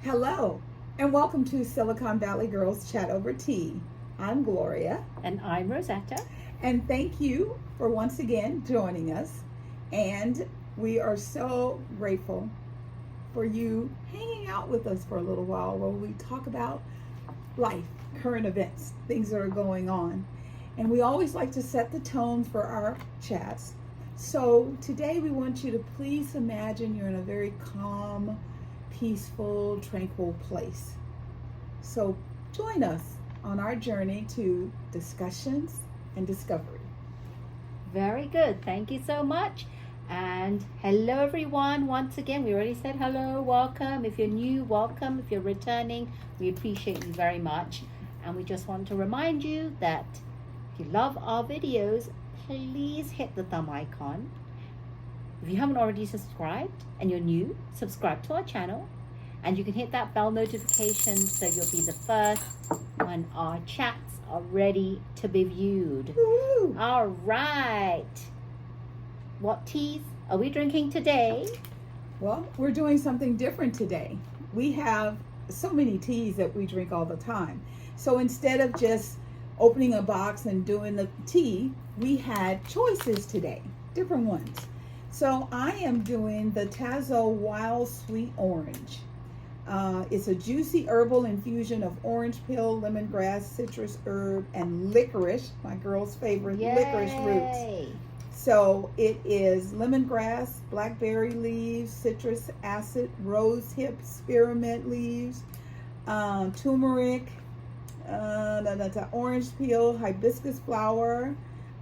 Hello, and welcome to Silicon Valley Girls Chat Over Tea. I'm Gloria, And I'm Rosetta. and thank you for once again joining us. And we are so grateful for you hanging out with us for a little while while we talk about life, current events, things that are going on. And we always like to set the tone for our chats. So today we want you to please imagine you're in a very calm, peaceful, tranquil place. So join us on our journey to discussions and discovery. Very good. Thank you so much. And hello, everyone. Once again, we already said hello, welcome. If you're new, welcome. If you're returning, we appreciate you very much. And we just want to remind you that if you love our videos, please hit the thumb icon. If you haven't already subscribed and you're new, subscribe to our channel. And you can hit that bell notification so you'll be the first when our chats are ready to be viewed. Woo! All right. What teas are we drinking today? Well, we're doing something different today. We have so many teas that we drink all the time. So instead of just opening a box and doing the tea, we had choices today, different ones. So I am doing the Tazo Wild Sweet Orange. It's a juicy herbal infusion of orange peel, lemongrass, citrus herb, and licorice, my girl's favorite, licorice root. So it is lemongrass, blackberry leaves, citrus acid, rose hip, spearmint leaves, turmeric, orange peel, hibiscus flower,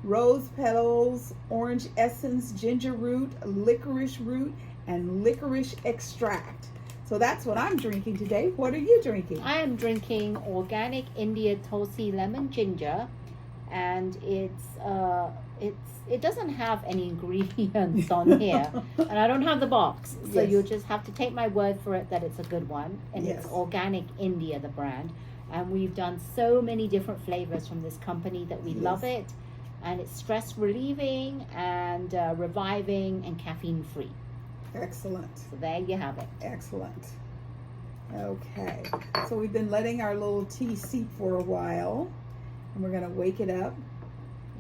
rose petals, orange essence, ginger root, and licorice extract. So that's what I'm drinking today. What are you drinking? I am drinking organic India Tulsi lemon ginger, and it doesn't have any ingredients on here, and I don't have the box, so Yes. you'll just have to take my word for it that it's a good one, and Yes. it's Organic India, the brand, and we've done so many different flavors from this company that we love it, and it's stress relieving and reviving and caffeine free. Excellent. So there you have it. Excellent. Okay. So we've been letting our little tea steep for a while, and we're gonna wake it up.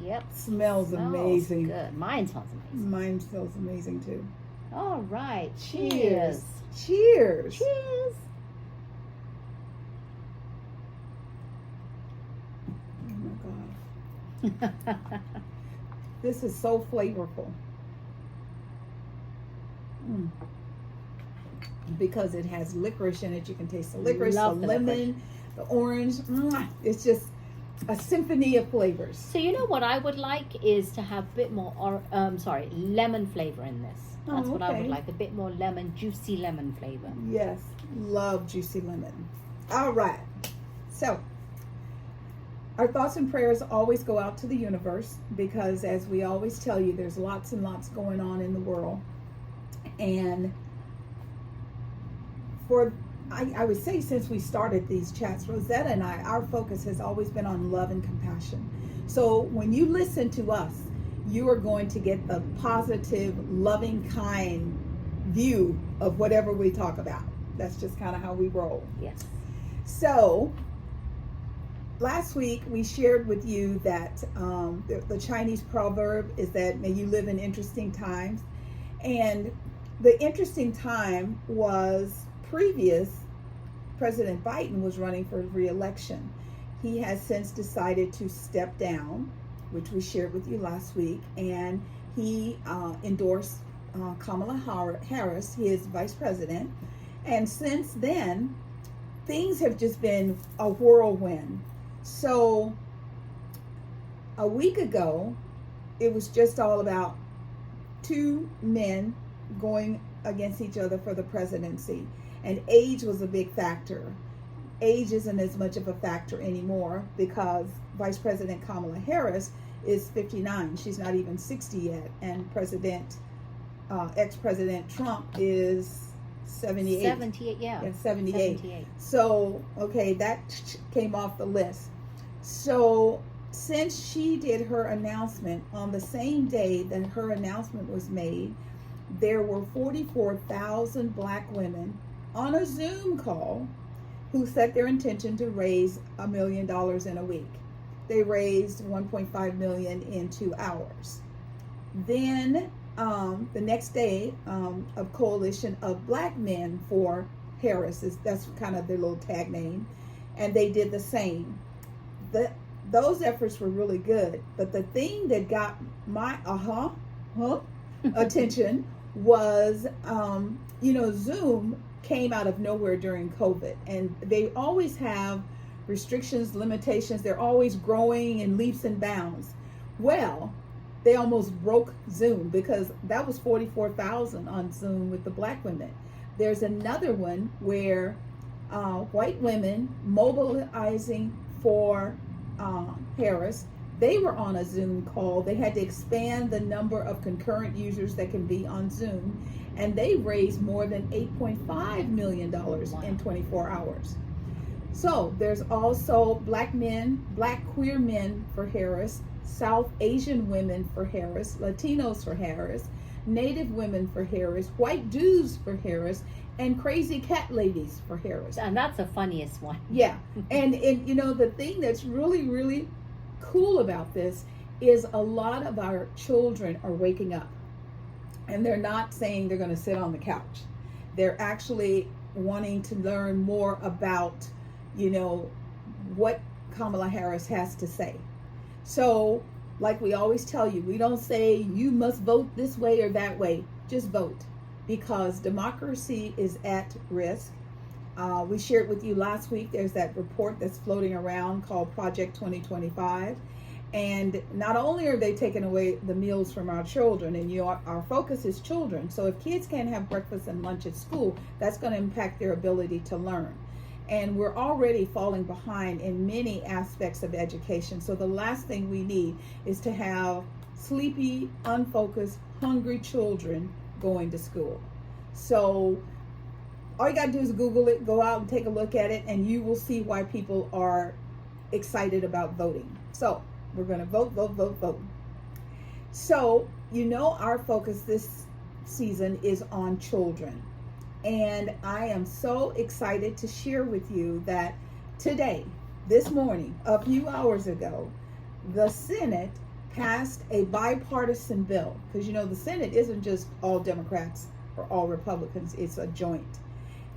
Yep. Smells amazing. Good. Mine smells amazing. Mine smells amazing too. All right. Cheers. Cheers. Cheers. Cheers. Oh my God. This is so flavorful. Because it has licorice in it. You can taste the licorice, Love the the lemon, licorice. the orange. It's just a symphony of flavors. So you know what I would like is to have a bit more, lemon flavor in this. That's what I would okay. like, a bit more lemon, juicy lemon flavor. Yes, love juicy lemon. All right. So, our thoughts and prayers always go out to the universe because, as we always tell you, there's lots and lots going on in the world. And I would say since we started these chats, Rosetta and I, our focus has always been on love and compassion. So when you listen to us, you are going to get the positive, loving, kind view of whatever we talk about. That's just kind of how we roll. Yes. So last week we shared with you that the Chinese proverb is that may you live in interesting times. And the interesting time was previous President Biden was running for re-election. He has since decided to step down, which we shared with you last week, and he endorsed Kamala Harris, his vice president. And since then, things have just been a whirlwind. So a week ago, it was just all about two men going against each other for the presidency. And age was a big factor. Age isn't as much of a factor anymore because Vice President Kamala Harris is 59. She's not even 60 yet. And ex-President Trump is 78. 78, yeah. Yeah, 78. 78. So, okay, that came off the list. So, since she did her announcement on the same day that her announcement was made, there were 44,000 black women on a Zoom call who set their intention to raise $1 million in a week. They raised 1.5 million in 2 hours. Then the next day, a coalition of black men for Harris, that's kind of their little tag name, and they did the same. Those efforts were really good, but the thing that got my attention was, Zoom came out of nowhere during COVID, and they always have restrictions, limitations. They're always growing in leaps and bounds. Well, they almost broke Zoom because that was 44,000 on Zoom with the black women. There's another one where white women mobilizing for Harris, they were on a Zoom call. They had to expand the number of concurrent users that can be on Zoom, and they raised more than $8.5 million in 24 hours. So there's also black queer men for Harris, South Asian women for Harris, Latinos for Harris, Native women for Harris, white dudes for Harris, and crazy cat ladies for Harris. And that's the funniest one. Yeah. And the thing that's really, really cool about this is a lot of our children are waking up, and they're not saying they're going to sit on the couch. They're actually wanting to learn more about, what Kamala Harris has to say. So, like we always tell you, we don't say you must vote this way or that way. Just vote, because democracy is at risk. We shared with you last week, there's that report that's floating around called Project 2025. And not only are they taking away the meals from our children, and our focus is children. So if kids can't have breakfast and lunch at school, that's going to impact their ability to learn. And we're already falling behind in many aspects of education. So the last thing we need is to have sleepy, unfocused, hungry children going to school. So all you got to do is Google it, go out and take a look at it, and you will see why people are excited about voting. So we're going to vote, vote, vote, vote. So, our focus this season is on children. And I am so excited to share with you that today, this morning, a few hours ago, the Senate passed a bipartisan bill. Because, the Senate isn't just all Democrats or all Republicans, it's a joint.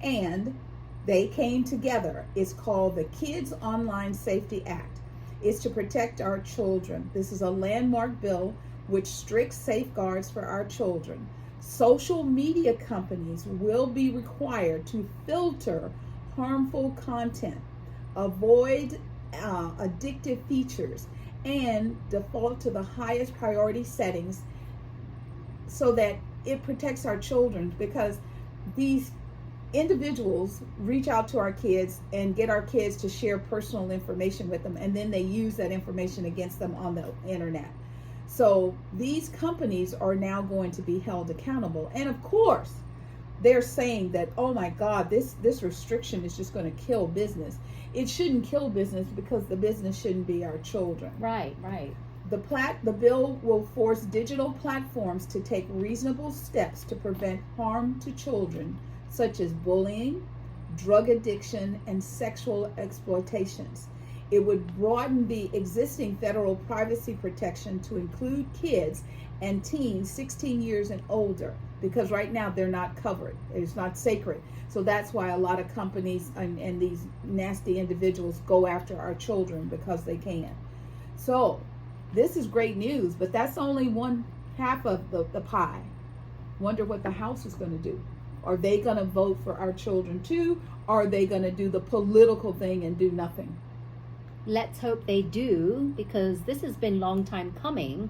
And they came together. It's called the Kids Online Safety Act. It's to protect our children. This is a landmark bill with strict safeguards for our children. Social media companies will be required to filter harmful content, avoid addictive features, and default to the highest priority settings so that it protects our children, because these individuals reach out to our kids and get our kids to share personal information with them, and then they use that information against them on the internet. So these companies are now going to be held accountable. And of course, they're saying that, oh my God, this restriction is just going to kill business. It shouldn't kill business, because the business shouldn't be our children. Right. The bill will force digital platforms to take reasonable steps to prevent harm to children, such as bullying, drug addiction, and sexual exploitations. It would broaden the existing federal privacy protection to include kids and teens 16 years and older, because right now they're not covered. It's not sacred. So that's why a lot of companies and these nasty individuals go after our children, because they can. So this is great news, but that's only one half of the pie. Wonder what the House is going to do. Are they going to vote for our children too? Or are they going to do the political thing and do nothing? Let's hope they do, because this has been a long time coming,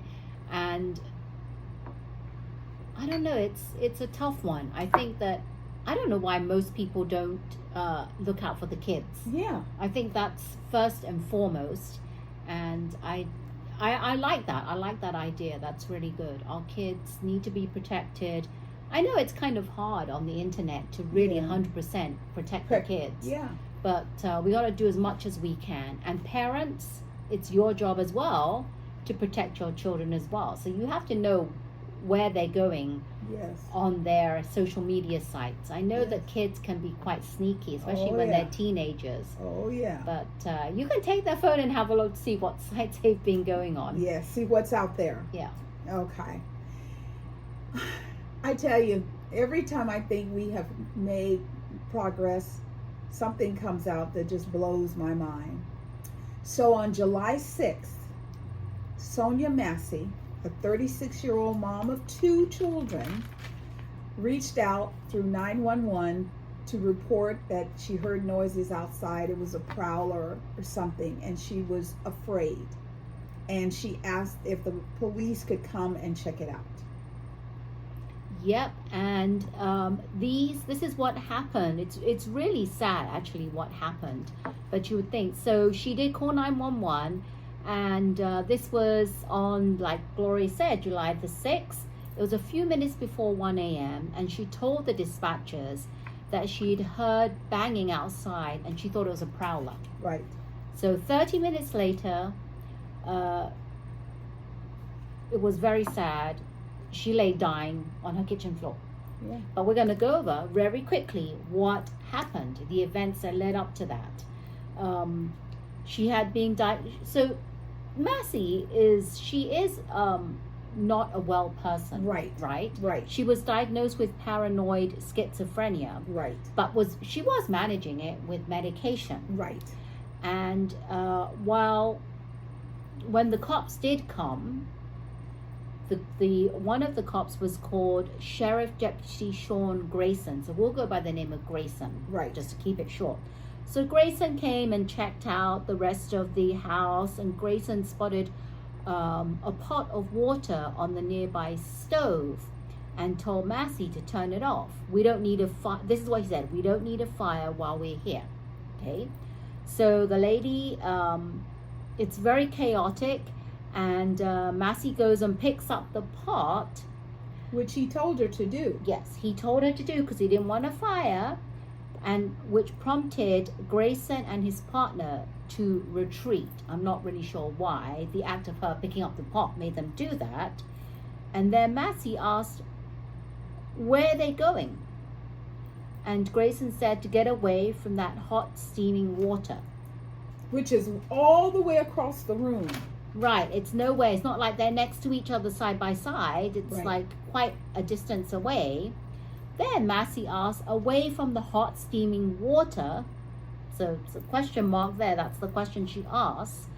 and I don't know, it's a tough one. I think that, I don't know why most people don't look out for the kids. Yeah. I think that's first and foremost, and I like that. I like that idea. That's really good. Our kids need to be protected. I know it's kind of hard on the internet to really 100% protect the kids. Yeah. But we got to do as much as we can. And parents, it's your job as well to protect your children as well. So you have to know where they're going Yes. on their social media sites. I know Yes. that kids can be quite sneaky, especially Oh, when yeah. they're teenagers. Oh, yeah. But you can take their phone and have a look to see what sites they've been going on. Yeah, see what's out there. Yeah. Okay. I tell you, every time I think we have made progress, something comes out that just blows my mind. So on July 6th, Sonya Massey, a 36-year-old mom of 2 children, reached out through 911 to report that she heard noises outside. It was a prowler or something, and she was afraid. And she asked if the police could come and check it out. Yep, and this is what happened. It's really sad, actually, what happened. But you would think so. She did call 911, and this was on, like Gloria said, July the 6th. It was a few minutes before 1 a.m. and she told the dispatchers that she'd heard banging outside, and she thought it was a prowler. Right. So 30 minutes later, it was very sad. She lay dying on her kitchen floor. Yeah. But we're going to go over very quickly what happened, the events that led up to that. She had been so Massey is not a well person. Right. Right. Right. She was diagnosed with paranoid schizophrenia. Right. But she was managing it with medication. Right. And when the cops did come, the one of the cops was called Sheriff Deputy Sean Grayson. So we'll go by the name of Grayson, Right. just to keep it short. So Grayson came and checked out the rest of the house, and Grayson spotted a pot of water on the nearby stove and told Massey to turn it off. We don't need a fire. This is what he said. We don't need a fire while we're here. Okay. So the lady, it's very chaotic, and Massey goes and picks up the pot. Which he told her to do. Yes, he told her to do because he didn't want a fire, and which prompted Grayson and his partner to retreat. I'm not really sure why. The act of her picking up the pot made them do that. And then Massey asked, where are they going? And Grayson said to get away from that hot, steaming water. Which is all the way across the room. Right, it's no way. It's not like they're next to each other side by side. It's Right. like quite a distance away. Then Massey asked, away from the hot, steaming water. So it's a question mark there. That's the question she asks.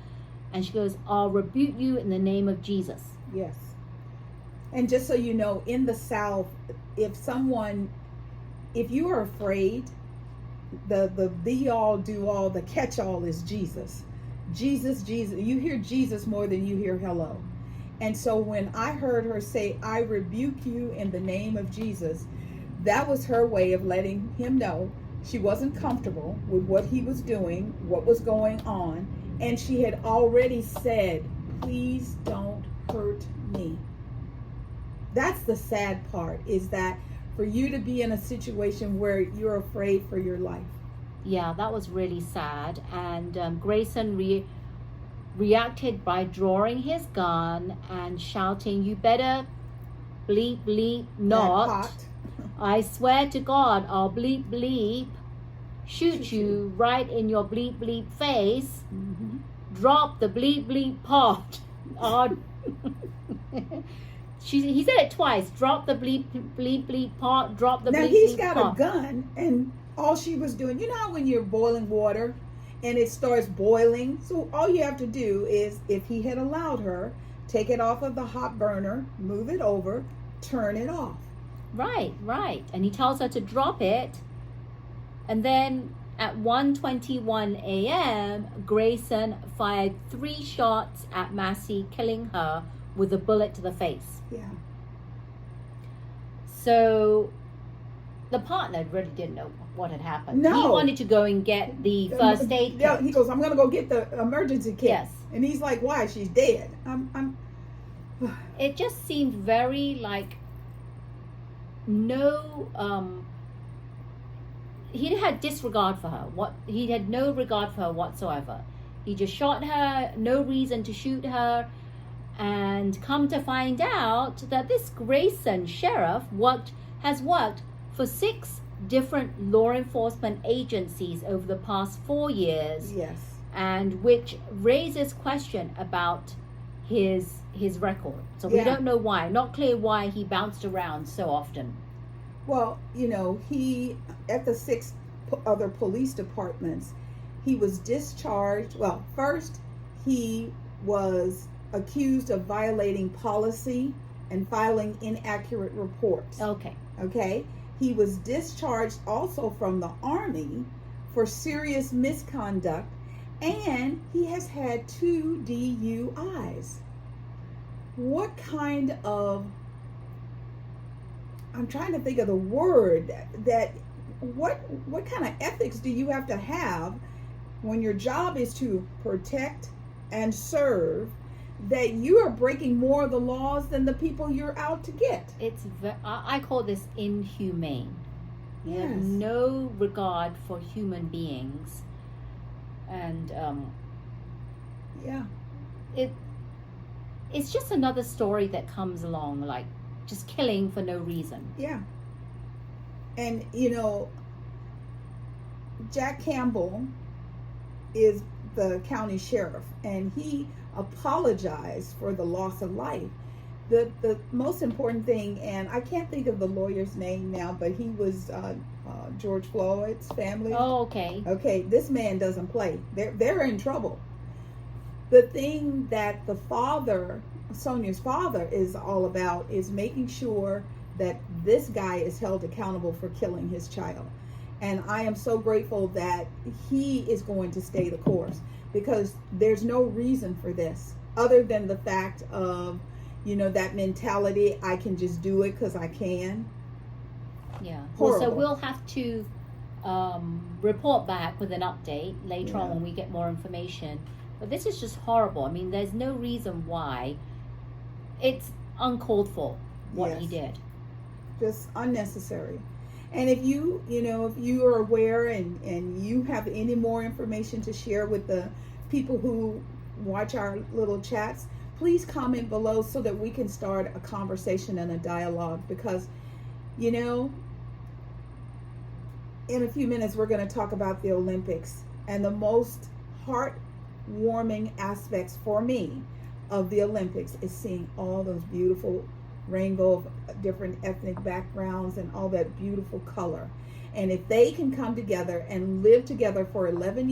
And she goes, I'll rebuke you in the name of Jesus. Yes. And just so you know, in the South, if you are afraid, the be all, do all, the catch all is Jesus. Jesus, Jesus. You hear Jesus more than you hear hello. And so when I heard her say, I rebuke you in the name of Jesus, that was her way of letting him know she wasn't comfortable with what he was doing, what was going on. And she had already said, please don't hurt me. That's the sad part, is that for you to be in a situation where you're afraid for your life. Yeah, that was really sad. And Grayson reacted by drawing his gun and shouting, you better bleep, bleep, not. That pot. I swear to God, I'll bleep, bleep, shoot you right in your bleep, bleep face. Mm-hmm. Drop the bleep, bleep pot. He said it twice. Drop the bleep, bleep, bleep pot. Drop the Now bleep, he's bleep got pot. a gun, and all she was doing, you know how when you're boiling water and it starts boiling, so all you have to do is, if he had allowed her, take it off of the hot burner, move it over, turn it off. Right. And he tells her to drop it. And then at 1:21 a.m., Grayson fired 3 shots at Massey, killing her with a bullet to the face. Yeah. So the partner really didn't know what had happened. No. He wanted to go and get the first aid Yeah, kit. he goes, I'm going to go get the emergency kit. Yes. And he's like, why? She's dead. It just seemed very like he had disregard for her. He had no regard for her whatsoever. He just shot her, no reason to shoot her. And come to find out that this Grayson sheriff has worked for 6 different law enforcement agencies over the past 4 years. Yes. And which raises question about his record. So we Yeah. don't know why. Not clear why he bounced around so often. Well, he, at the 6 other police departments, he was discharged. Well, first, he was accused of violating policy and filing inaccurate reports. Okay. Okay? He was discharged also from the Army for serious misconduct, and he has had 2 DUIs. What kind of, I'm trying to think of the word what kind of ethics do you have to have when your job is to protect and serve, that you are breaking more of the laws than the people you're out to get? I call this inhumane. You have Yes. no regard for human beings, and Yeah. it's just another story that comes along, like just killing for no reason. Yeah. And Jack Campbell is the county sheriff, and he apologized for the loss of life. The most important thing, and I can't think of the lawyer's name now, but he was George Floyd's family. Oh, okay. Okay, this man doesn't play. They're in trouble. The thing that the father, Sonya's father, is all about is making sure that this guy is held accountable for killing his child. And I am so grateful that he is going to stay the course, because there's no reason for this other than the fact of, that mentality, I can just do it because I can. Yeah. Horrible. Well, so we'll have to report back with an update later on Yeah. when we get more information. But this is just horrible. I mean, there's no reason why. It's uncalled for what he Yes. did. Just unnecessary. And if you are aware and you have any more information to share with the people who watch our little chats, please comment below so that we can start a conversation and a dialogue, because in a few minutes we're going to talk about the Olympics, and the most heartwarming aspects for me of the Olympics is seeing all those beautiful rainbow of different ethnic backgrounds and all that beautiful color. And if they can come together and live together for 11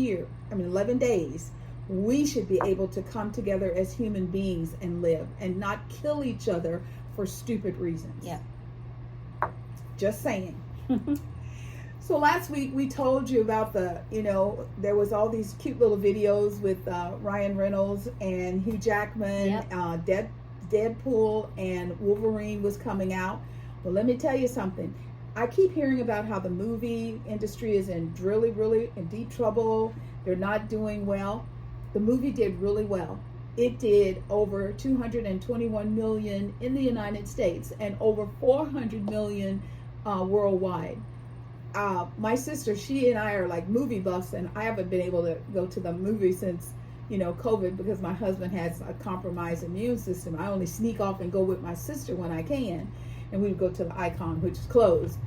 days, we should be able to come together as human beings and live and not kill each other for stupid reasons. Yeah. Just saying. So last week we told you about there was all these cute little videos with Ryan Reynolds and Hugh Jackman. Yep. Deadpool and Wolverine was coming out. Well, let me tell you something. I keep hearing about how the movie industry is in really in deep trouble. They're not doing well. The movie did really well. It did over 221 million in the United States and over 400 million worldwide. My sister, she and I are like movie buffs, and I haven't been able to go to the movie since COVID, because my husband has a compromised immune system. I only sneak off and go with my sister when I can, and we would go to the Icon, which is closed.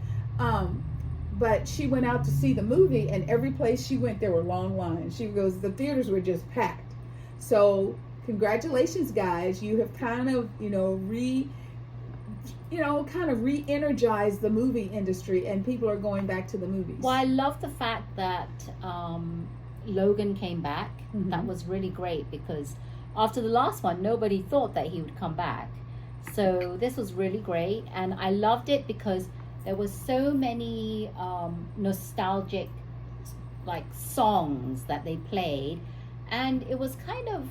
But she went out to see the movie, and every place she went, there were long lines. She goes, the theaters were just packed. So congratulations, guys. You have kind of, re-energized the movie industry, and people are going back to the movies. Well, I love the fact that Logan came back. Mhm. That was really great, because after the last one, nobody thought that he would come back. So this was really great, and I loved it because there was so many nostalgic songs that they played, and it was kind of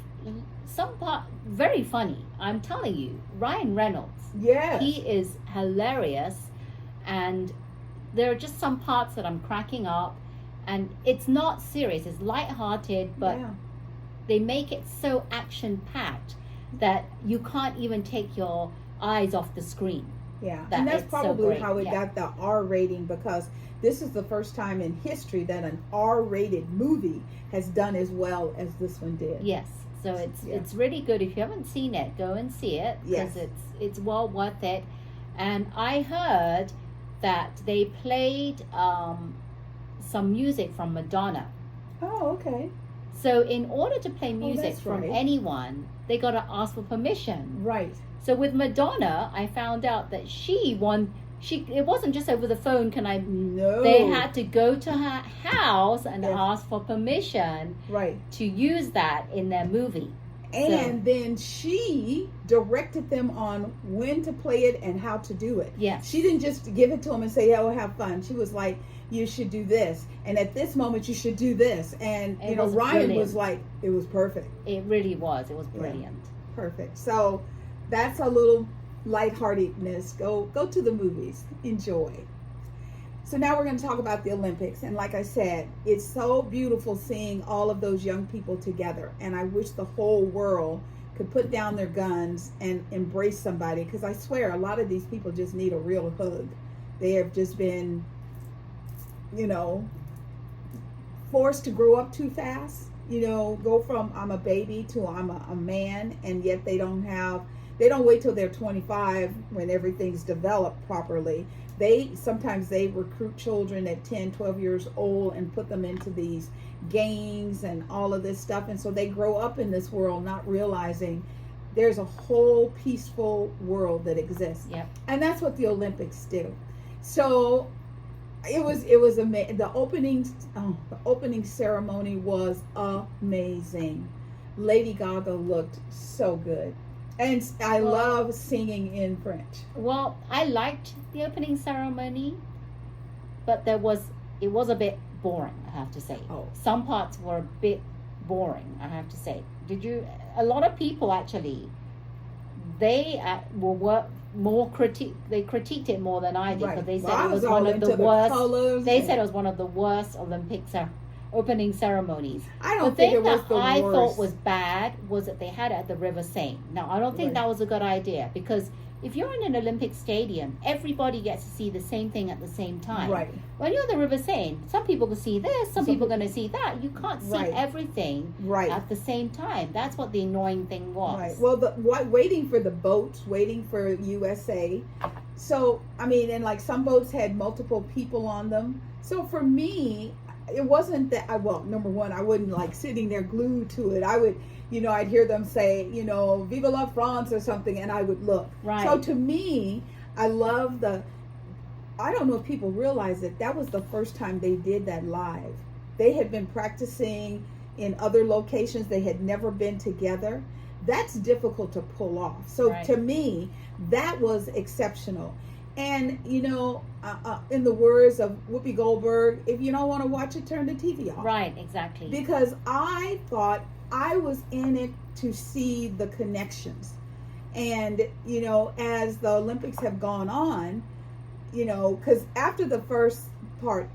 some part very funny. I'm telling you, Ryan Reynolds, Yes. he is hilarious, and there are just some parts that I'm cracking up, and it's not serious, it's lighthearted, but Yeah. they make it so action-packed that you can't even take your eyes off the screen. Yeah, That and that's it's so probably great, how it yeah. got the R rating, because this is the first time in history that an R-rated movie has done as well as this one did. Yes, So it's really good. If you haven't seen it, go and see it, because it's well worth it. And I heard that they played some music from Madonna. Oh, okay. So in order to play music from right. anyone, they got to ask for permission. Right. So with Madonna, I found out that she won. It wasn't just over the phone. No. They had to go to her house and ask for permission. Right. To use that in their movie. And then she directed them on when to play it and how to do it. Yes. She didn't just give it to them and say, "Oh, have fun." She was like, "You should do this, and at this moment you should do this." And Ryan was like, it was perfect. It really was. It was brilliant. Yeah, perfect. So that's a little lightheartedness. Go to the movies. Enjoy. So now we're going to talk about the Olympics. And like I said, it's so beautiful seeing all of those young people together. And I wish the whole world could put down their guns and embrace somebody. Because I swear, a lot of these people just need a real hug. They have just been, forced to grow up too fast. Go from I'm a baby to I'm a man. And yet they don't wait till they're 25 when everything's developed properly. Sometimes they recruit children at 10, 12 years old and put them into these gangs and all of this stuff. And so they grow up in this world not realizing there's a whole peaceful world that exists. Yep. And that's what the Olympics do. So it was amazing. The opening ceremony was amazing. Lady Gaga looked so good. And I love singing in French. Well, I liked the opening ceremony, but it was a bit boring, I have to say. Oh. Some parts were a bit boring, I have to say. A lot of people actually, they were more they critiqued it more than I did, because they said it was one of the worst. They said it was one of the worst Olympics opening ceremonies. I don't think it was the worst. I thought was bad was that they had it at the River Seine. Now, I don't think that was a good idea, because if you're in an Olympic stadium, everybody gets to see the same thing at the same time. Right. When you're at the River Seine, some people can see this, some people are going to see that. You can't see everything at the same time. That's what the annoying thing was. Right. Well, waiting for the boats, waiting for USA. So, and like some boats had multiple people on them. So for me, it wasn't that number one, I wouldn't like sitting there glued to it. I would, I'd hear them say, Viva la France or something, and I would look. Right. So to me, I love I don't know if people realize it, that was the first time they did that live. They had been practicing in other locations. They had never been together. That's difficult to pull off. So to me, that was exceptional. And, in the words of Whoopi Goldberg, if you don't want to watch it, turn the TV off. Right, exactly. Because I thought I was in it to see the connections. And, as the Olympics have gone on, because after the first part,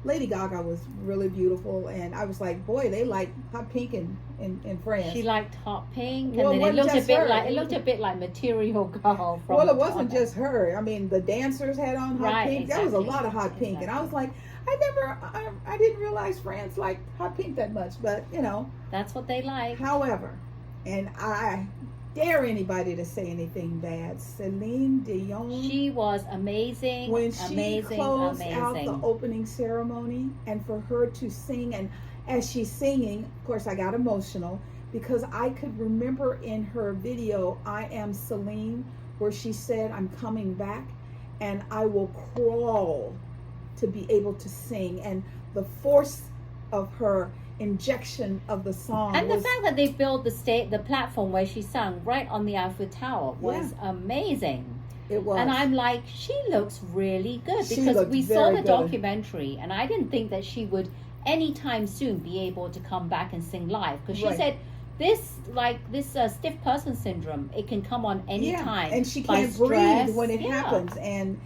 Lady Gaga was really beautiful. And I was like, boy, they like hot pink in France. She liked hot pink, and then it looked a bit like Material Girl from Well, it wasn't just her. The dancers had on hot pink. There was a lot of hot pink. And I was like, I didn't realize France liked hot pink that much, but that's what they like. However, and I dare anybody to say anything bad, Celine Dion, she was amazing when she closed out the opening ceremony, and for her to sing, and as she's singing, of course I got emotional, because I could remember in her video I Am Celine, where she said, I'm coming back and I will crawl to be able to sing. And the force of her injection of the song, and the fact that they built the platform where she sang right on the Eiffel Tower was amazing. It was. And I'm like, she looks really good, because we saw the documentary, and I didn't think that she would anytime soon be able to come back and sing live, because she said this stiff person syndrome, it can come on any time, and she can't breathe when it happens. And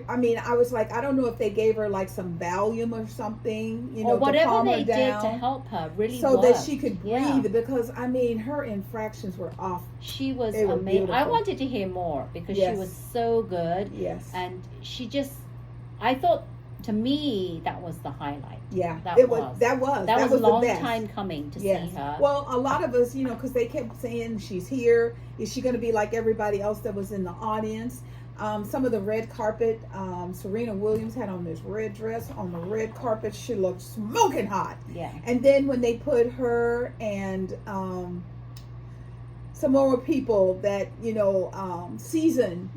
I was like, I don't know if they gave her like some Valium or something, or whatever to calm they her did down, to help her really so worked. that she could breathe, because her infractions were off. She was amazing. I wanted to hear more, because she was so good. Yes. And I thought to me, that was the highlight. Yeah, That that was was a long the best. time coming to Yes. see her. Well, a lot of us, because they kept saying she's here. Is she going to be like everybody else that was in the audience? Some of the red carpet, Serena Williams had on this red dress on the red carpet. She looked smoking hot. Yeah. And then when they put her and some more people that, season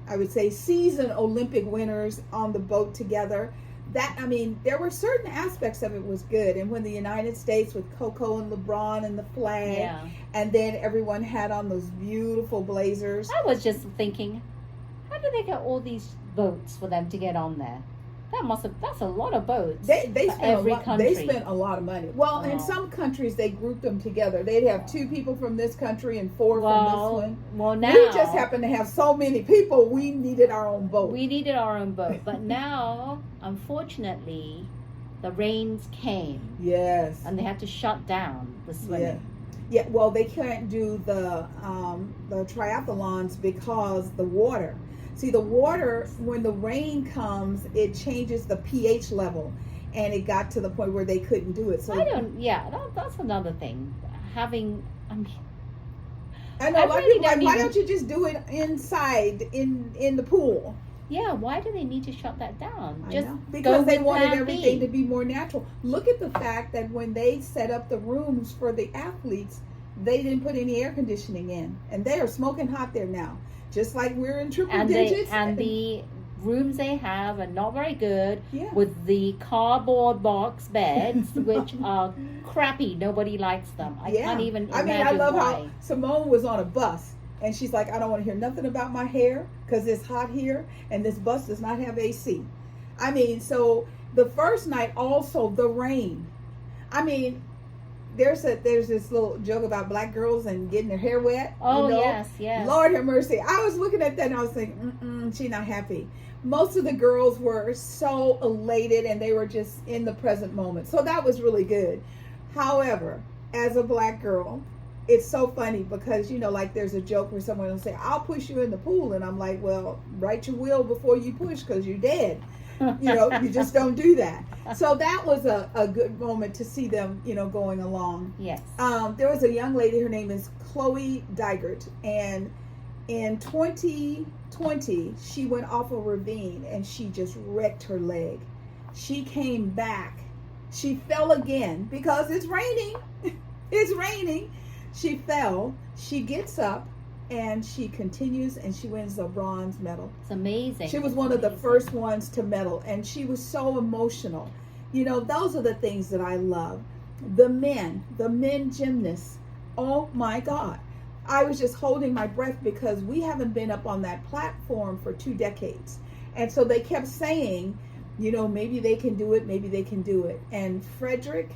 Olympic winners on the boat together. There were certain aspects of it was good. And when the United States with Coco and LeBron and the flag, Yeah. and then everyone had on those beautiful blazers. I was just thinking, how do they get all these boats for them to get on there? That's a lot of boats. They for spent every a lot. country. They spent a lot of money. Well, in some countries they grouped them together. They'd have 2 people from this country and 4 from this one. Well, now We just happened to have so many people. We needed our own boat. But now, unfortunately, the rains came Yes. and they had to shut down the swimming. Yeah. Well, they can't do the triathlons because the water. See, the water, when the rain comes, it changes the pH level, and it got to the point where they couldn't do it. So That's another thing. I know I a lot of really people like, don't why even- don't you just do it inside in the pool? Yeah, why do they need to shut that down? I Just know. go Because they with wanted plan everything B. to be more natural. Look at the fact that when they set up the rooms for the athletes, they didn't put any air conditioning in, and they are smoking hot there now. Just like we're in triple digits. The rooms they have are not very good, Yeah. with the cardboard box beds, which are crappy. Nobody likes them. I can't even imagine I love why. how Simone was on a bus and she's like, I don't want to hear nothing about my hair because it's hot here and this bus does not have AC. So the first night also the rain. There's this little joke about black girls and getting their hair wet. Oh, yes. Lord have mercy. I was looking at that and I was thinking, she's not happy. Most of the girls were so elated and they were just in the present moment. So that was really good. However, as a black girl, it's so funny because, like there's a joke where someone will say, I'll push you in the pool. And I'm like, well, write your will before you push because you're dead. You just don't do that. So that was a good moment to see them, going along. Yes. There was a young lady, her name is Chloe Dygert, and in 2020, she went off a ravine and she just wrecked her leg. She came back. She fell again because it's raining. It's raining. She fell. She gets up and she continues and she wins a bronze medal. It's amazing. She was one of the first ones to medal and she was so emotional. Those are the things that I love. The men gymnasts, oh my God. I was just holding my breath because we haven't been up on that platform for 2 decades. And so they kept saying, maybe they can do it, maybe they can do it. And Frederick,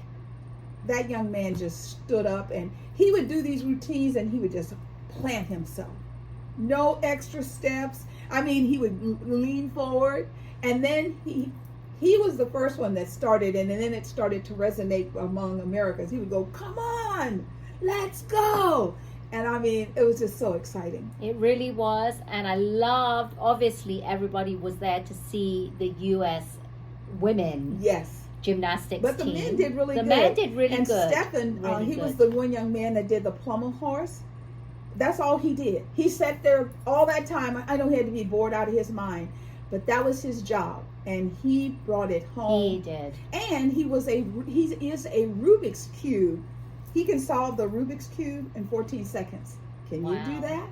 that young man just stood up and he would do these routines and he would just plant himself. No extra steps. He would lean forward and then he was the first one that started, and then it started to resonate among Americans. He would go, come on, let's go. And it was just so exciting. It really was. And I loved, obviously, everybody was there to see the U.S. women Yes. gymnastics But the team. men did really good. The men did really and good. Stephen, Really he good. was the one young man that did the pommel horse. That's all he did. He sat there all that time. I know he had to be bored out of his mind, but that was his job, and he brought it home. He did. And he is a Rubik's Cube. He can solve the Rubik's Cube in 14 seconds. Can you do that?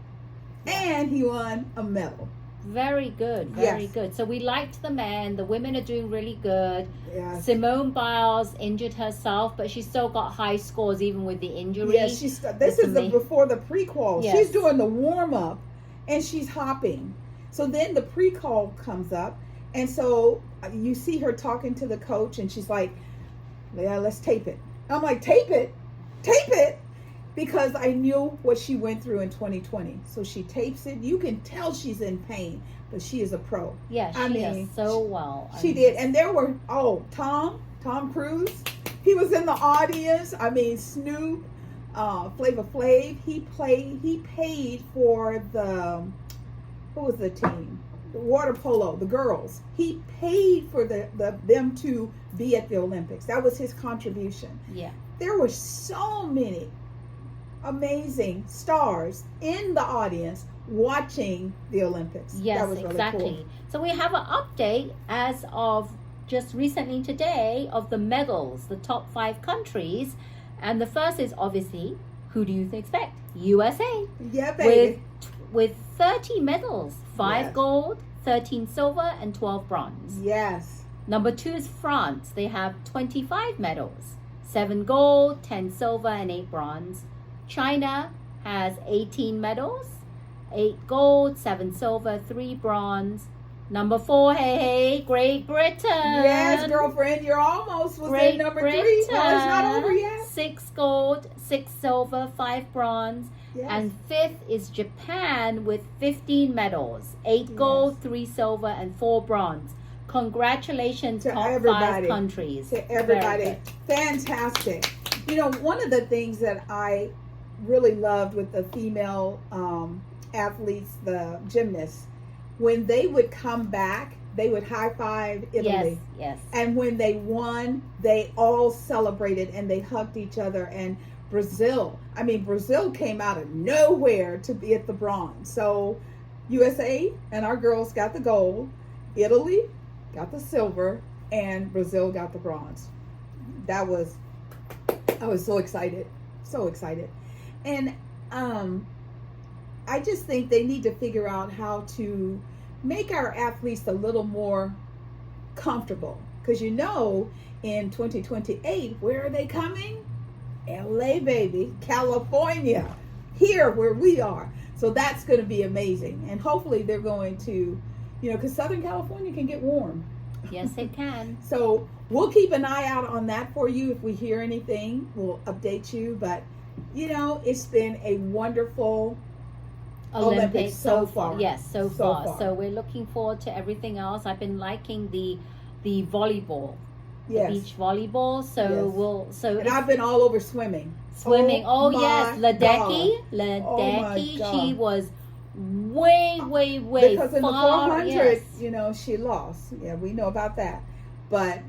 And he won a medal. Very good. Very Yes. good. So we liked the men. The women are doing really good. Yes. Simone Biles injured herself, but she still got high scores even with the injury. Yes, this is before the pre-qual. Yes. She's doing the warm-up, and she's hopping. So then the pre-qual comes up, and so you see her talking to the coach, and she's like, yeah, let's tape it. I'm like, tape it? Tape it? Because I knew what she went through in 2020. So she tapes it. You can tell she's in pain, but she is a pro. Yeah, she does so well. She did. And there were, Tom Cruise, he was in the audience. Snoop, Flavor Flav, he paid for what was the team? water polo, the girls. He paid for them to be at the Olympics. That was his contribution. Yeah. There were so many amazing stars in the audience watching the Olympics. Yes, that was really exactly. cool. So we have an update as of just recently today of the medals, the top 5 countries. And the first is obviously, who do you expect? USA. Yeah, baby. With 30 medals, 5 Yes. gold, 13 silver, and 12 bronze. Yes. Number 2 is France. They have 25 medals, 7 gold, 10 silver, and 8 bronze. China has 18 medals, 8 gold, 7 silver, 3 bronze. Number 4, hey, Great Britain. Yes, girlfriend, you're almost Great in number Britain. 3. No, it's not over yet. 6 gold, 6 silver, 5 bronze. Yes. And 5th is Japan with 15 medals, 8 gold, 3 silver, and 4 bronze. Congratulations, to top everybody, 5 countries. To everybody. Very Fantastic. You know, one of the things that I really loved with the female athletes, the gymnasts, when they would come back, they would high five Italy. Yes. And when they won, they all celebrated and they hugged each other. And Brazil came out of nowhere to be at the bronze. So USA and our girls got the gold, Italy got the silver, and Brazil got the bronze. I was so excited. And I just think they need to figure out how to make our athletes a little more comfortable. Because in 2028, where are they coming? LA, baby, California, here where we are. So that's going to be amazing. And hopefully they're going to, because Southern California can get warm. Yes, it can. So we'll keep an eye out on that for you. If we hear anything, we'll update you. But, it's been a wonderful Olympics so far. Yes, so far. So we're looking forward to everything else. I've been liking the volleyball. Yes. Beach volleyball. And I've been all over swimming. Oh yes, Ledecky. God. She was way because in the far. 400, she lost. Yeah, we know about that. But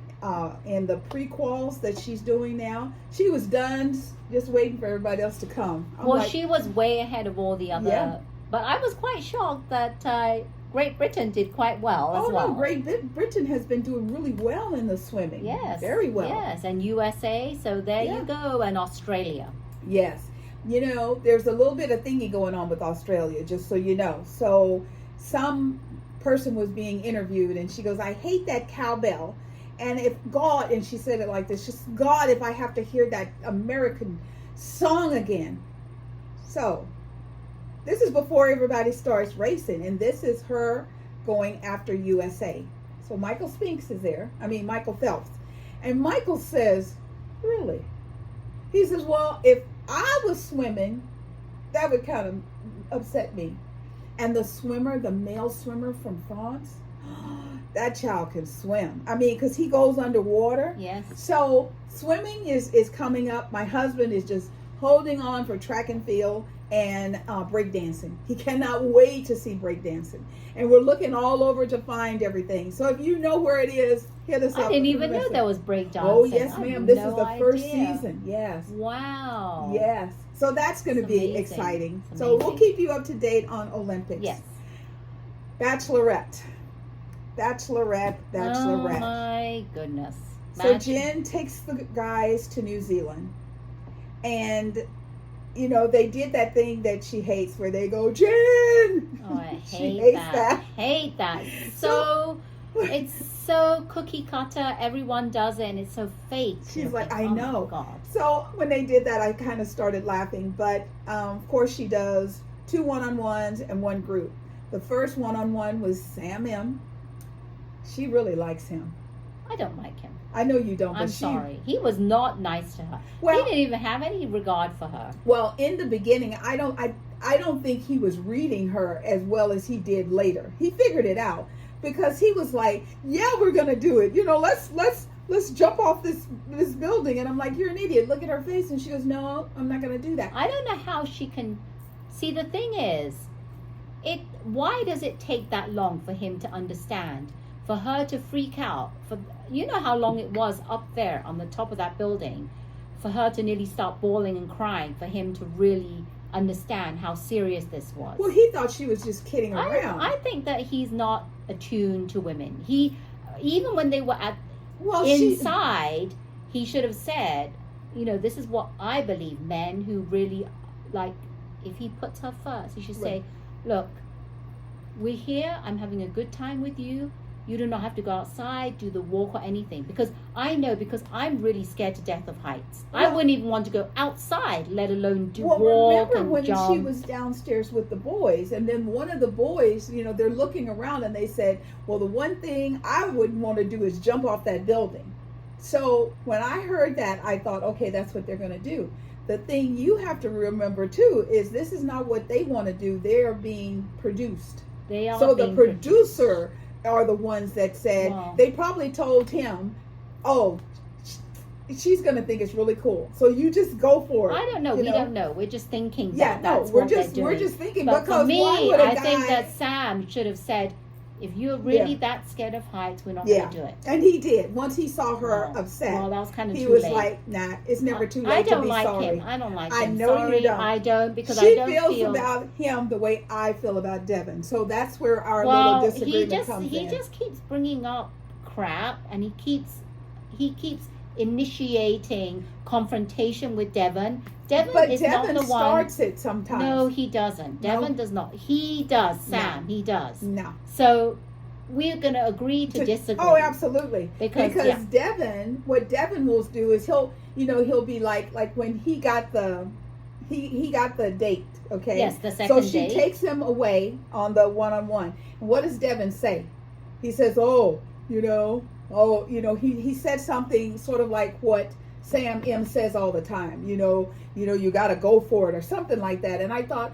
in the pre-quals that she's doing now, she was done, just waiting for everybody else to come. She was way ahead of all the other. Yeah. But I was quite shocked that Great Britain did quite well as well. No, Great Britain has been doing really well in the swimming. Yes. Very well. Yes, and USA, so there you go, and Australia. Yes. There's a little bit of thingy going on with Australia, just so you know. So some person was being interviewed and she goes, I hate that cowbell. And if God, and she said it like this, just God, if I have to hear that American song again. So this is before everybody starts racing, and this is her going after USA. So Michael Phelps. And Michael says, really? He says, well, if I was swimming, that would kind of upset me. And the male swimmer from France, that child can swim. Because he goes underwater. Yes. So swimming is coming up. My husband is just holding on for track and field and breakdancing. He cannot wait to see breakdancing. And we're looking all over to find everything. So if you know where it is, hit us up. I didn't even know there was breakdancing. Oh, yes, ma'am. This is the first season. Yes. Wow. Yes. So that's going to be exciting. So we'll keep you up to date on Olympics. Yes. Bachelorette. Oh, my goodness. So Jen takes the guys to New Zealand. And they did that thing that she hates where they go, Jen! Oh, I hate that. So, it's so cookie cutter. Everyone does it, and it's so fake. She's like, I know. My God. So, when they did that, I kind of started laughing. But, of course, she does 2 one-on-ones and 1 group. The first one-on-one was Sam M. She really likes him. I don't like him. I know you don't, but I'm sorry. He was not nice to her. He didn't even have any regard for her. Well, in the beginning, I don't think he was reading her as well as he did later. He figured it out because he was like, "Yeah, we're gonna do it. Let's jump off this building." And I'm like, "You're an idiot. Look at her face." And she goes, "No, I'm not gonna do that." I don't know how she can. See, the thing is, why does it take that long for him to understand, for her to freak out, for you know how long it was up there on the top of that building, for her to nearly start bawling and crying, for him to really understand how serious this was. Well, he thought she was just kidding around. I think that he's not attuned to women. He, even when they were inside, he should have said, you know, this is what I believe. Men who really, like, if he puts her first, he should say, look, we're here, I'm having a good time with you. You do not have to go outside, do the walk or anything. Because I'm really scared to death of heights. Well, I wouldn't even want to go outside, let alone walk remember and when jump. she was downstairs with the boys, and then one of the boys, you know, they're looking around and they said, well, the one thing I wouldn't want to do is jump off that building. So when I heard that, I thought, okay, that's what they're going to do. The thing you have to remember too is this is not what they want to do. They are being produced. They are. So the producer are the ones that said, they probably told him, oh, she's going to think it's really cool. So you just go for it. I don't know. We don't know. We're just thinking that we're just thinking. But because for me, I think that Sam should have said, if you're really that scared of heights, we're not going to do it. And he did. Once he saw her upset, well, that was kind of he too was late. Like, nah, it's never too late to be sorry. I don't like him. I know sorry, you don't. I don't, because she I don't feels about him the way I feel about Devin. So that's where our little disagreement comes in. He just keeps bringing up crap, and he keeps initiating confrontation with Devin. Devin is not the one. Starts it sometimes. No, he doesn't. Devin does not. He does, Sam. No. He does. No. So we're going to agree to disagree. Oh, absolutely. Because Devin, what Devin will do is he'll be like when he got the date, okay? Yes, the second date. So she takes him away on the one-on-one. And what does Devin say? He says, he said something sort of like what Sam M says all the time, you got to go for it or something like that. And I thought,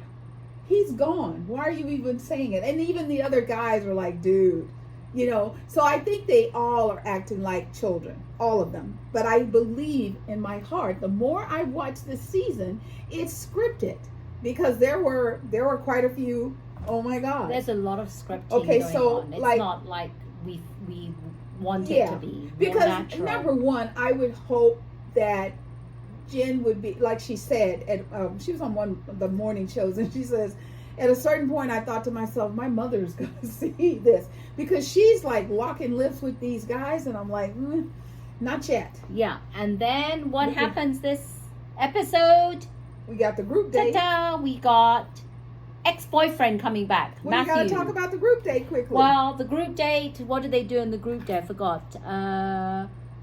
he's gone. Why are you even saying it? And even the other guys were like, dude, so I think they all are acting like children, all of them. But I believe in my heart, the more I watch this season, it's scripted, because there were quite a few. Oh my God. There's a lot of scripting going on. It's not like we want it to be. Because natural. Number one, I would hope that Jen would be, like she said, she was on one of the morning shows, and she says, at a certain point, I thought to myself, my mother's going to see this, because she's like locking lips with these guys, and I'm like, not yet. Yeah, and then what happens this episode? We got the group date. Ta-da! We got ex-boyfriend coming back, Matthew. We got to talk about the group date quickly. Well, the group date, what did they do in the group date? I forgot.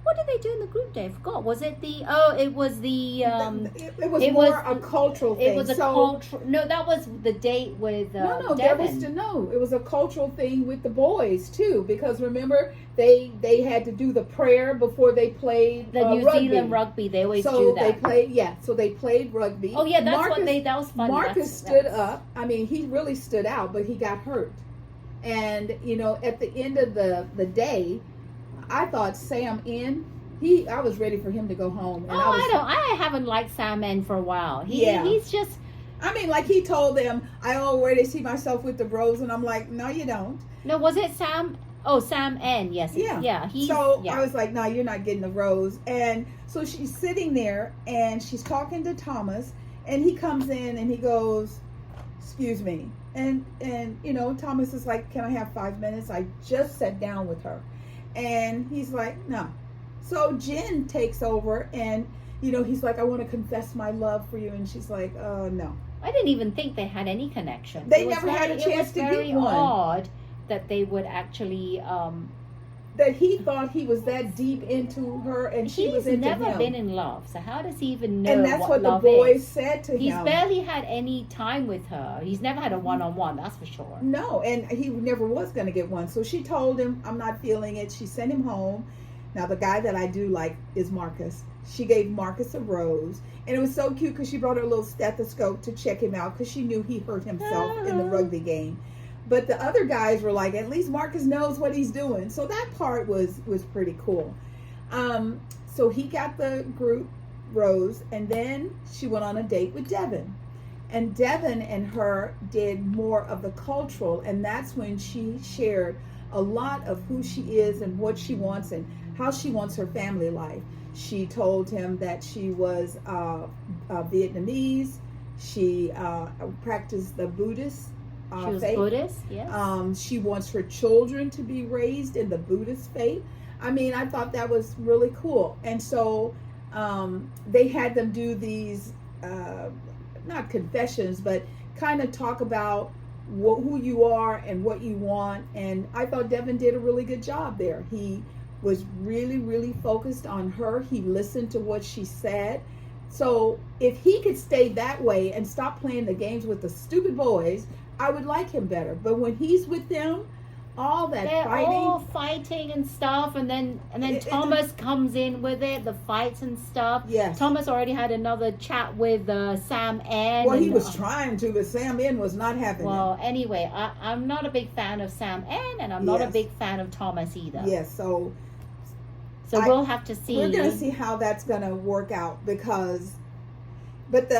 What did they do in the group day? I forgot. Was it the? Oh, it was the. It was more a cultural thing. It was a cultural. No, that was the date with. No, Devin. It was a cultural thing with the boys too, because remember they had to do the prayer before they played the New Zealand rugby. They always do that. So they played rugby. Oh yeah, that was funny. Marcus stood up. I mean, he really stood out, but he got hurt. And at the end of the day, I thought Sam N. I was ready for him to go home. And I haven't liked Sam N for a while. He's just. I mean, like he told them, I already see myself with the rose, and I'm like, no, you don't. No, was it Sam? Oh, Sam N. Yes. Yeah. I was like, no, you're not getting the rose. And so she's sitting there, and she's talking to Thomas, and he comes in and he goes, excuse me. And Thomas is like, can I have 5 minutes? I just sat down with her. And he's like, no. So Jen takes over, and he's like, I want to confess my love for you. And she's like, no. I didn't even think they had any connection. They never had a chance to get one. It was very odd that they would actually that he thought he was that deep into her, and she was into him. He's never been in love, so how does he even know? And that's what the love boys is? said to him. He's barely had any time with her. He's never had a one-on-one, that's for sure. No, and he never was going to get one. So she told him, I'm not feeling it. She sent him home. Now, the guy that I do like is Marcus. She gave Marcus a rose. And it was so cute because she brought her a little stethoscope to check him out, because she knew he hurt himself in the rugby game. But the other guys were like, at least Marcus knows what he's doing. So that part was pretty cool. So he got the group rose, and then she went on a date with Devin. And Devin and her did more of the cultural, and that's when she shared a lot of who she is and what she wants and how she wants her family life. She told him that she was Vietnamese. She practiced the Buddhist She was faith. Buddhist, yes. She wants her children to be raised in the Buddhist faith. I mean, I thought that was really cool. And so they had them do these, not confessions, but kind of talk about who you are and what you want. And I thought Devin did a really good job there. He was really, really focused on her. He listened to what she said. So if he could stay that way and stop playing the games with the stupid boys, I would like him better. But when he's with them, all that They're fighting, all fighting and stuff, and then Thomas comes in with it, the fights and stuff. Yes. Thomas already had another chat with Sam N. Well, he and, was trying to, but Sam N was not having Well, anyway, I'm not a big fan of Sam N, and I'm not a Yes. big fan of Thomas either. it. Yes, so So we'll have to see. we're going to see how that's going to work out because, but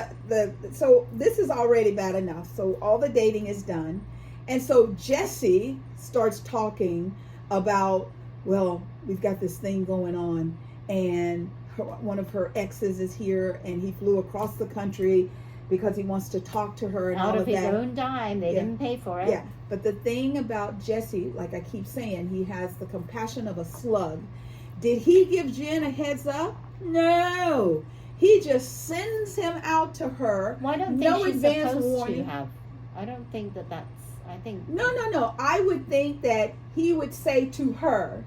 so this is already bad enough. So all the dating is done. And so Jesse starts talking about, well, we've got this thing going on, and one of her exes is here, and he flew across the country because he wants to talk to her and out all of of his that. own dime. They Yeah. didn't pay for it. Yeah, but the thing about Jesse, like I keep saying, he has the compassion of a slug. Did he give Jen a heads up? No. He just sends him out to her. Well, I don't think No she's advance supposed warning. to have. I don't think that's. I think. No. I would think that he would say to her,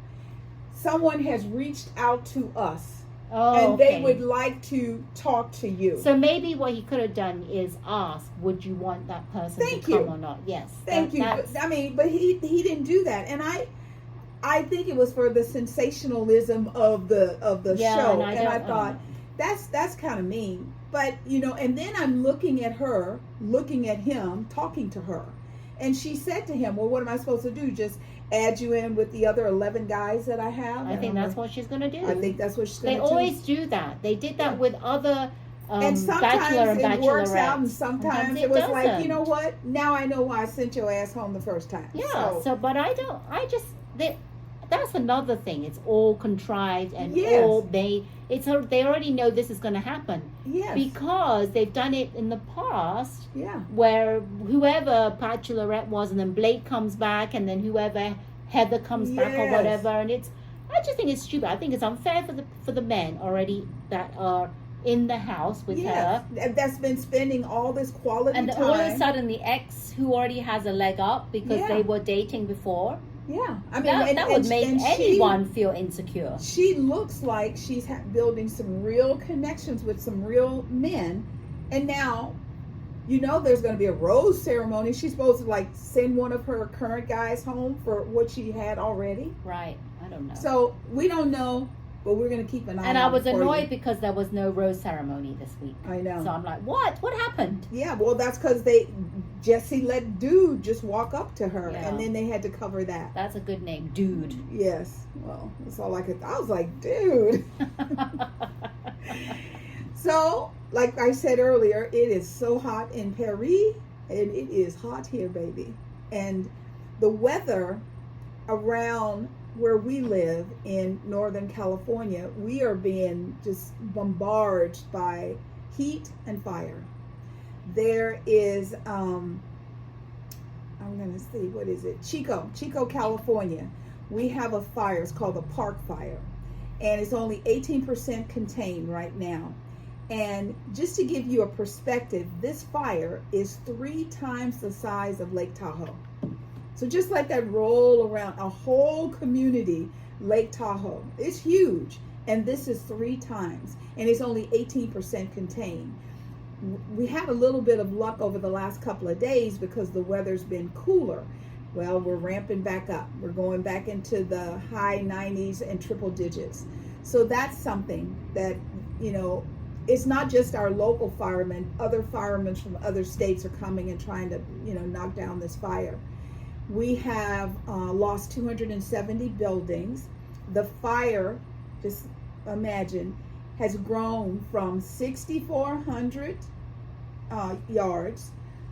someone has reached out to us, Oh, and okay. they would like to talk to you. So maybe what he could have done is ask, would you want that person Thank to come you. or not? Yes. Thank you. That's, I mean, but he didn't do that, and I think it was for the sensationalism of the Yeah, show, and I thought that's kind of mean. But and then I'm looking at her, looking at him, talking to her, and she said to him, "Well, what am I supposed to do? Just add you in with the other 11 guys that I have?" I think And I'm that's like, what she's going to do. I think that's what she's going They to do. always do that. They did that Yeah. with other And Bachelor sometimes and it works out, and Bachelorettes. sometimes it it was like, doesn't. you know what? Now I know why I sent your ass home the first time. Yeah. So, but that's another thing. It's all contrived and Yes. all they already know this is going to happen yes, because they've done it in the past yeah, where whoever Bachelorette was, and then Blake comes back, and then whoever Heather comes back or Yes. whatever, and I just think it's stupid. I think it's unfair for the men already that are in the house with yes. her, That's been spending all this quality and time. all of a sudden the ex who already has a leg up because Yeah. they were dating before. Yeah, I mean, That would make and anyone feel insecure. She looks like she's building some real connections with some real men, and now, there's going to be a rose ceremony. She's supposed to like send one of her current guys home for what she had already. Right. I don't know. So we don't know, but we're going to keep an eye on And it. I was for annoyed you. because there was no rose ceremony this week. I know. So I'm like, what? What happened? Yeah, well, that's because Jesse let dude just walk up to her, Yeah. and then they had to cover that. That's a good name, dude. Yes, well, that's all I could. I was like, dude. So, like I said earlier, it is so hot in Paris, and it is hot here, baby. And the weather around where we live in Northern California, we are being just bombarded by heat and fire. There is, I'm going to see, what is it? Chico, California. We have a fire. It's called the Park Fire. And it's only 18% contained right now. And just to give you a perspective, this fire is 3 times the size of Lake Tahoe. So just let that roll around a whole community, Lake Tahoe. It's huge. And this is 3 times. And it's only 18% contained. We had a little bit of luck over the last couple of days because the weather's been cooler. Well, we're ramping back up. We're going back into the high 90s and triple digits. So that's something that, it's not just our local firemen. Other firemen from other states are coming and trying to, knock down this fire. We have lost 270 buildings. The fire, just imagine, has grown from 6,400 yards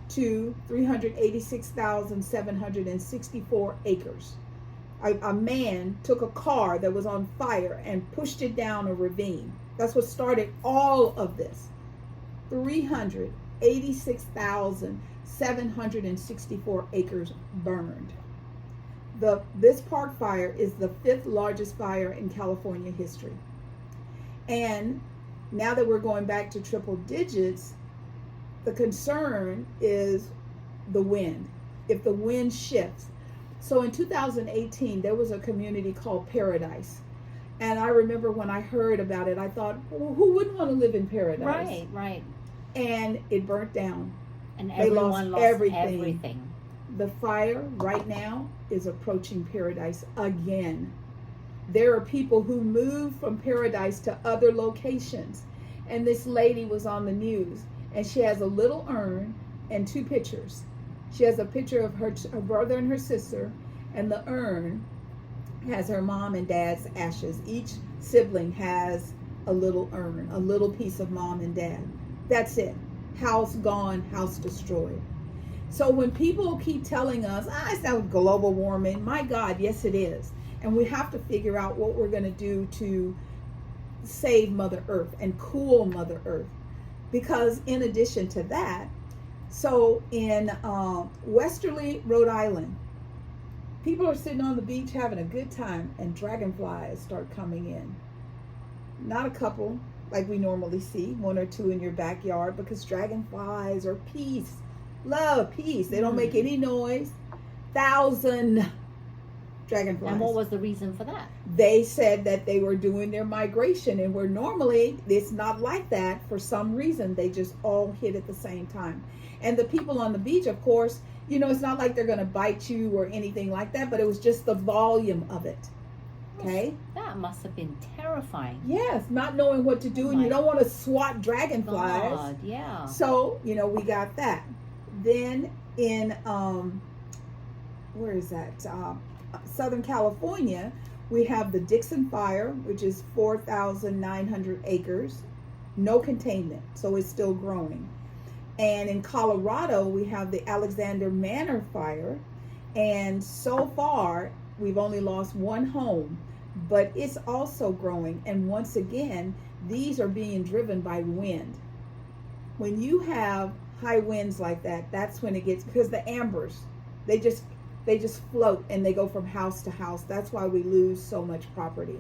to 386,764 acres. A man took a car that was on fire and pushed it down a ravine. That's what started all of this. 386,764 acres burned. This park fire is the 5th largest fire in California history. And now that we're going back to triple digits, the concern is the wind. If the wind shifts. So in 2018, there was a community called Paradise. And I remember when I heard about it, I thought, well, who wouldn't want to live in Paradise? Right, right. And it burnt down. And They everyone lost everything. The fire right now is approaching Paradise again. There are people who moved from Paradise to other locations. And this lady was on the news, and she has a little urn and 2 pictures. She has a picture of her brother and her sister, and the urn has her mom and dad's ashes. Each sibling has a little urn, a little piece of mom and dad. That's it. House gone, house destroyed. So when people keep telling us, it's not global warming, my God, yes it is. And we have to figure out what we're going to do to save Mother Earth and cool Mother Earth. Because in addition to that, so in Westerly, Rhode Island, people are sitting on the beach having a good time, and dragonflies start coming in. Not a couple like we normally see, 1 or 2 in your backyard, because dragonflies are peace, love, peace. They don't make any noise. 1,000 dragonflies. And what was the reason for that? They said that they were doing their migration, and where normally it's not like that, for some reason they just all hit at the same time. And the people on the beach, of course, it's not like they're going to bite you or anything like that, but it was just the volume of it. Okay? That must have been terrifying. Yes, not knowing what to do, and you don't want to swat dragonflies. God, yeah. So, we got that. Then in, where is that? Southern California, we have the Dixon Fire, which is 4,900 acres, no containment, so it's still growing. And in Colorado, we have the Alexander Manor Fire, and so far, we've only lost 1 home, but it's also growing. And once again, these are being driven by wind. When you have high winds like that, that's when it gets, because the ambers, they just float and they go from house to house. That's why we lose so much property.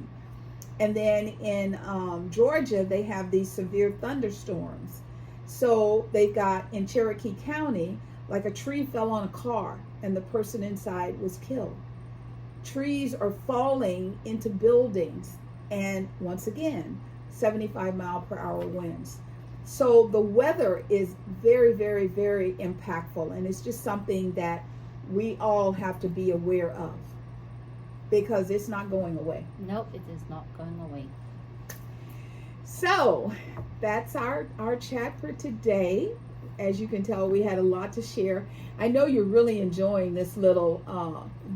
And then in Georgia, they have these severe thunderstorms. So they've got in Cherokee County, like a tree fell on a car and the person inside was killed. Trees are falling into buildings, and once again, 75-mile-per-hour winds. So the weather is very, very, very impactful, and it's just something that we all have to be aware of, because it's not going away. Nope, it is not going away. So that's our chat for today. As you can tell, we had a lot to share. I know you're really enjoying this little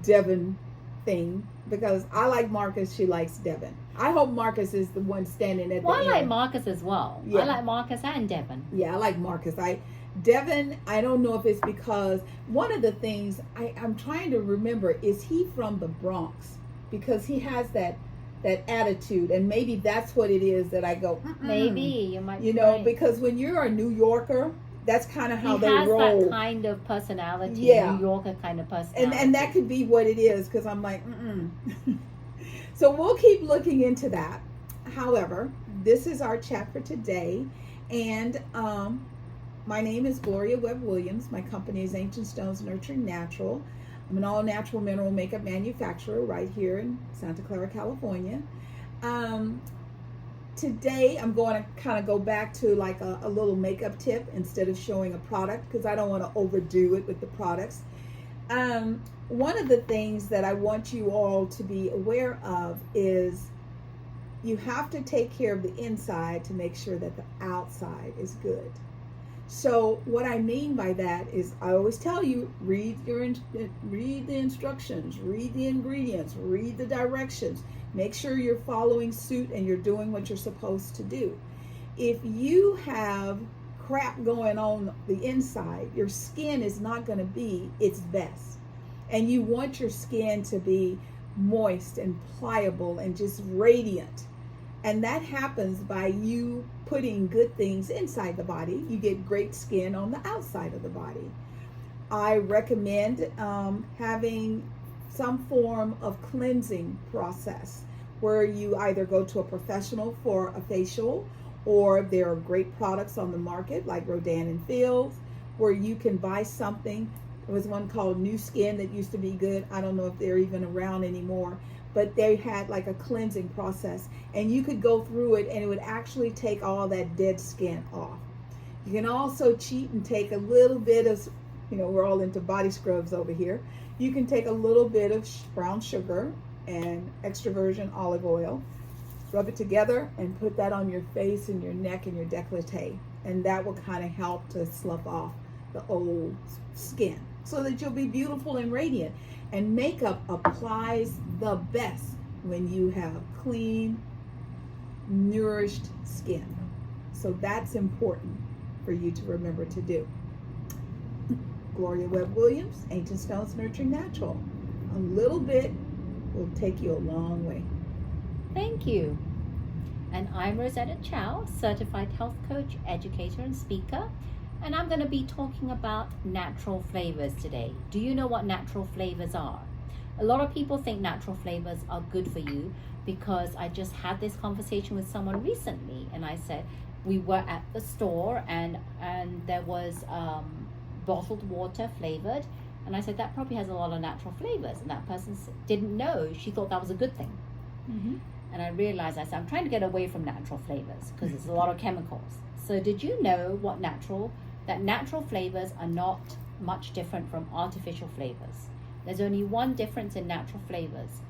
Devon thing, because I like Marcus, she likes Devon. I hope Marcus is the one standing at the end. I like Marcus as well. Yeah. I like Marcus and Devon. Yeah, I like Marcus. Devon, I don't know if it's because one of the things I'm trying to remember, is he from the Bronx? Because he has that attitude, and maybe that's what it is that I go, Maybe you might right. Because when you're a New Yorker, that's kind of how they roll. He has that kind of personality, New Yorker kind of personality. And that could be what it is, because I'm like, So we'll keep looking into that. However, this is our chat for today, and my name is Gloria Webb Williams. My company is Ancient Stones Nurturing Natural. I'm an all-natural mineral makeup manufacturer right here in Santa Clara, California. Today, I'm going to kind of go back to like a little makeup tip instead of showing a product, because I don't want to overdo it with the products. One of the things that I want you all to be aware of is you have to take care of the inside to make sure that the outside is good. So what I mean by that is, I always tell you, read the instructions, read the ingredients, read the directions. Make sure you're following suit and you're doing what you're supposed to do. If you have crap going on the inside, your skin is not going to be its best. And you want your skin to be moist and pliable and just radiant. And that happens by you putting good things inside the body. You get great skin on the outside of the body. I recommend having some form of cleansing process where you either go to a professional for a facial, or there are great products on the market like Rodan and Fields where you can buy something. There was one called New Skin that used to be good. I don't know if they're even around anymore, but they had like a cleansing process, and you could go through it and it would actually take all that dead skin off. You can also cheat and take a little bit of, we're all into body scrubs over here. You can take a little bit of brown sugar and extra virgin olive oil, rub it together and put that on your face and your neck and your décolleté, and that will kind of help to slough off the old skin so that you'll be beautiful and radiant. And makeup applies the best when you have clean, nourished skin. So that's important for you to remember to do. Gloria Webb Williams, Ancient Stones Nurturing Natural. A little bit will take you a long way. Thank you. And I'm Rosetta Chow, certified health coach, educator, and speaker. And I'm going to be talking about natural flavors today. Do you know what natural flavors are? A lot of people think natural flavors are good for you, because I just had this conversation with someone recently, and I said we were at the store and there was bottled water flavored, and I said that probably has a lot of natural flavors, and that person didn't know. She thought that was a good thing. Mm-hmm. And I realized, I said, I'm trying to get away from natural flavors because there's a lot of chemicals. So did you know that natural flavors are not much different from artificial flavors? There's only one difference in natural flavors.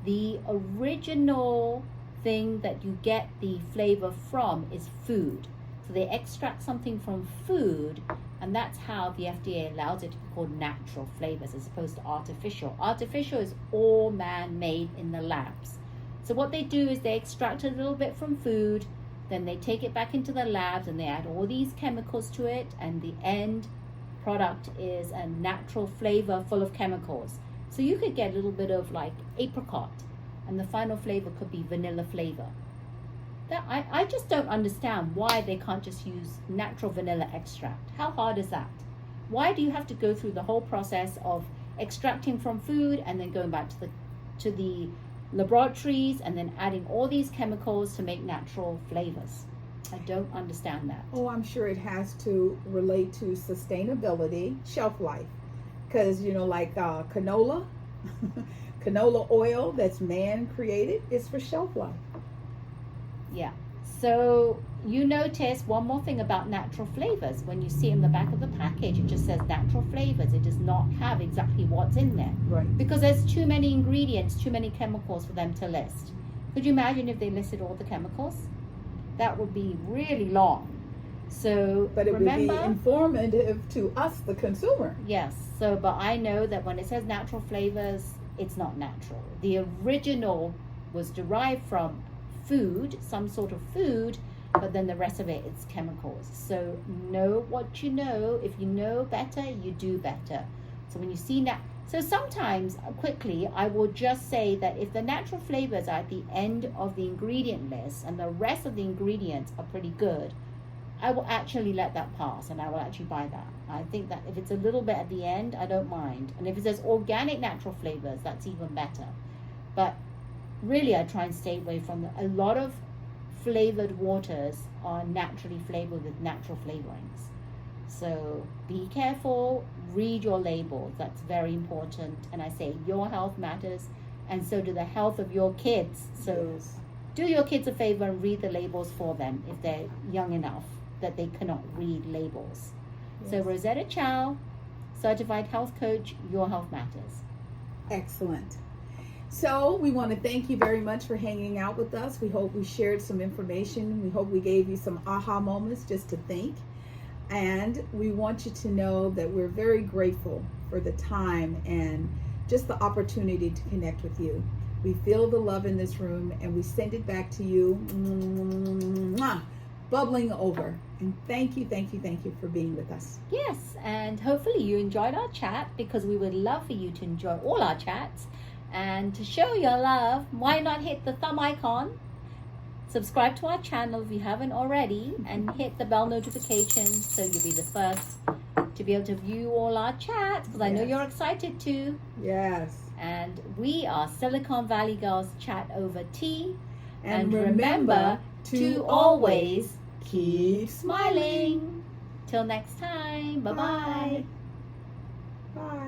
The original thing that you get the flavor from is food. So they extract something from food, and that's how the FDA allows it to be called natural flavors as opposed to artificial. Artificial is all man-made in the labs. So what they do is they extract a little bit from food, then they take it back into the labs and they add all these chemicals to it, and the end product is a natural flavor full of chemicals. So you could get a little bit of like apricot, and the final flavor could be vanilla flavor. I just don't understand why they can't just use natural vanilla extract. How hard is that? Why do you have to go through the whole process of extracting from food and then going back to the laboratories and then adding all these chemicals to make natural flavors? I don't understand that. Oh, I'm sure it has to relate to sustainability, shelf life. Because, like canola, canola oil that's man-created is for shelf life. Yeah. So you notice one more thing about natural flavors. When you see in the back of the package, it just says natural flavors. It does not have exactly what's in there. Right. Because there's too many ingredients, too many chemicals for them to list. Could you imagine if they listed all the chemicals? That would be really long. So, but it remember, would be informative to us, the consumer. Yes. So, but I know that when it says natural flavors, it's not natural. The original was derived from food, some sort of food, but then the rest of it is chemicals. So know what you know. If you know better, you do better. So when you see so sometimes quickly I will just say that if the natural flavors are at the end of the ingredient list and the rest of the ingredients are pretty good, I will actually let that pass and I will actually buy that. I think that if it's a little bit at the end, I don't mind. And if it says organic natural flavors, that's even better. But really, I try and stay away from them. A lot of flavored waters are naturally flavored with natural flavorings. So be careful, read your labels. That's very important. And I say your health matters, and so do the health of your kids. So Yes. do your kids a favor and read the labels for them if they're young enough that they cannot read labels. Yes. So Rosetta Chow, certified health coach, your health matters. Excellent. So we want to thank you very much for hanging out with us. We hope we shared some information. We hope we gave you some aha moments just to think. And we want you to know that we're very grateful for the time and just the opportunity to connect with you. We feel the love in this room and we send it back to you. Mwah. bubbling over. And thank you for being with us. Yes, and hopefully you enjoyed our chat, because we would love for you to enjoy all our chats. And to show your love, why not hit the thumb icon, subscribe to our channel if you haven't already, and hit the bell notification so you'll be the first to be able to view all our chats, because I know Yes. you're excited too. Yes. And we are Silicon Valley Girls Chat Over Tea. And remember to always keep smiling. Till next time. Bye-bye. Bye.